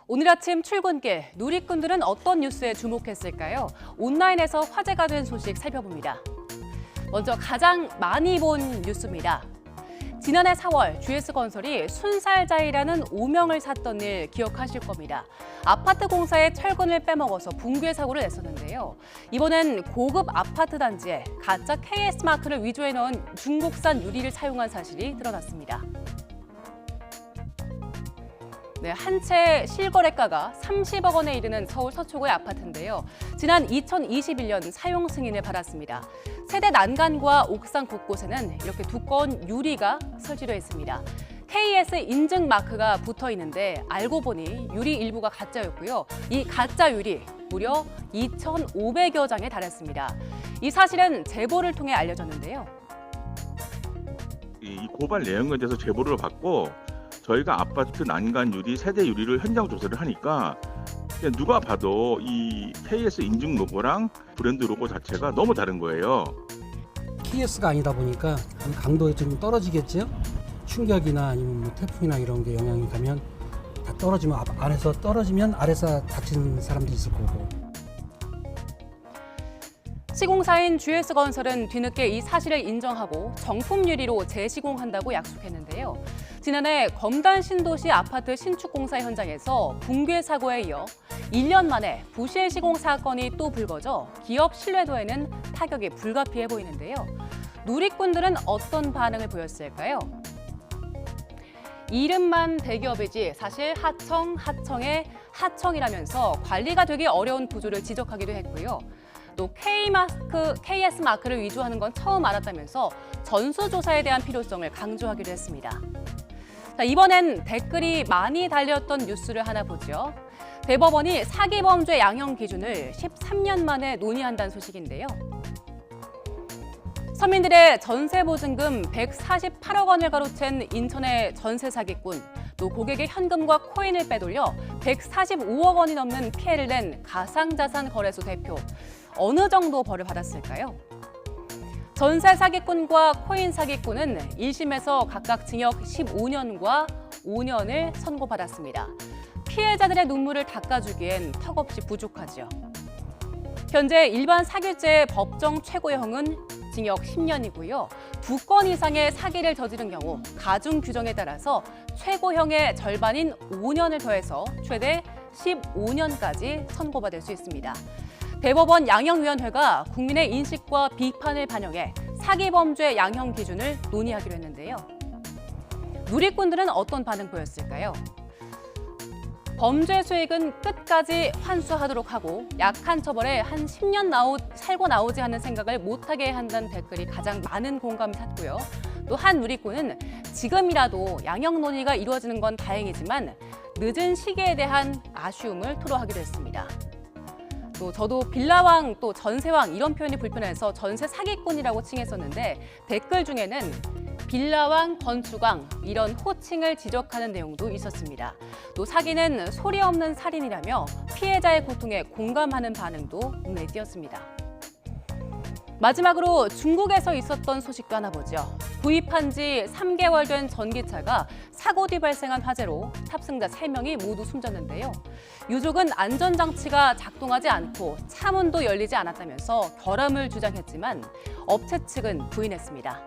오늘 아침 출근길, 누리꾼들은 어떤 뉴스에 주목했을까요? 온라인에서 화제가 된 소식 살펴봅니다. 먼저 가장 많이 본 뉴스입니다. 지난해 4월 GS건설이 순살자이라는 오명을 샀던 일 기억하실 겁니다. 아파트 공사에 철근을 빼먹어서 붕괴 사고를 냈었는데요. 이번엔 고급 아파트 단지에 가짜 KS 마크를 위조해 넣은 중국산 유리를 사용한 사실이 드러났습니다. 한 채 실거래가가 30억 원에 이르는 서울 서초구의 아파트인데요. 지난 2021년 사용 승인을 받았습니다. 세대 난간과 옥상 곳곳에는 이렇게 두꺼운 유리가 설치되어 있습니다. KS 인증 마크가 붙어 있는데 알고 보니 유리 일부가 가짜였고요. 이 가짜 유리 무려 2,500여 장에 달했습니다. 이 사실은 제보를 통해 알려졌는데요. 이 고발 내용에 대해서 제보를 받고 저희가 아파트 난간 유리, 세대 유리를 현장 조사를 하니까 그냥 누가 봐도 이 KS 인증 로고랑 브랜드 로고 자체가 너무 다른 거예요. KS가 아니다 보니까 강도가 좀 떨어지겠죠. 충격이나 아니면 뭐 태풍이나 이런 게 영향이 가면 다 떨어지면 안에서 떨어지면 아래서 다치는 사람도 있을 거고. 시공사인 GS건설은 뒤늦게 이 사실을 인정하고 정품 유리로 재시공한다고 약속했는데요. 지난해 검단 신도시 아파트 신축 공사 현장에서 붕괴 사고에 이어 1년 만에 부실 시공 사건이 또 불거져 기업 신뢰도에는 타격이 불가피해 보이는데요. 누리꾼들은 어떤 반응을 보였을까요? 이름만 대기업이지 사실 하청의 하청이라면서 관리가 되기 어려운 구조를 지적하기도 했고요. 또 KS 마크를 위조하는 건 처음 알았다면서 전수조사에 대한 필요성을 강조하기도 했습니다. 자, 이번엔 댓글이 많이 달렸던 뉴스를 하나 보죠. 대법원이 사기 범죄 양형 기준을 13년 만에 논의한다는 소식인데요. 서민들의 전세 보증금 148억 원을 가로챈 인천의 전세 사기꾼, 또 고객의 현금과 코인을 빼돌려 145억 원이 넘는 피해를 낸 가상자산 거래소 대표. 어느 정도 벌을 받았을까요? 전세 사기꾼과 코인 사기꾼은 1심에서 각각 징역 15년과 5년을 선고받았습니다. 피해자들의 눈물을 닦아주기엔 턱없이 부족하죠. 현재 일반 사기죄의 법정 최고형은 징역 10년이고요. 2건 이상의 사기를 저지른 경우 가중 규정에 따라서 최고형의 절반인 5년을 더해서 최대 15년까지 선고받을 수 있습니다. 대법원 양형위원회가 국민의 인식과 비판을 반영해 사기 범죄 양형 기준을 논의하기로 했는데요. 누리꾼들은 어떤 반응 보였을까요? 범죄 수익은 끝까지 환수하도록 하고 약한 처벌에 한 10년 살고 나오지 않는 생각을 못하게 한다는 댓글이 가장 많은 공감을 샀고요. 또 한 누리꾼은 지금이라도 양형 논의가 이루어지는 건 다행이지만 늦은 시기에 대한 아쉬움을 토로하기도 했습니다. 또 저도 빌라왕 또 전세왕 이런 표현이 불편해서 전세 사기꾼이라고 칭했었는데 댓글 중에는 빌라왕, 건축왕 이런 호칭을 지적하는 내용도 있었습니다. 또 사기는 소리 없는 살인이라며 피해자의 고통에 공감하는 반응도 눈에 띄었습니다. 마지막으로 중국에서 있었던 소식도 하나 보죠. 구입한 지 3개월 된 전기차가 사고 뒤 발생한 화재로 탑승자 3명이 모두 숨졌는데요. 유족은 안전장치가 작동하지 않고 차문도 열리지 않았다면서 결함을 주장했지만 업체 측은 부인했습니다.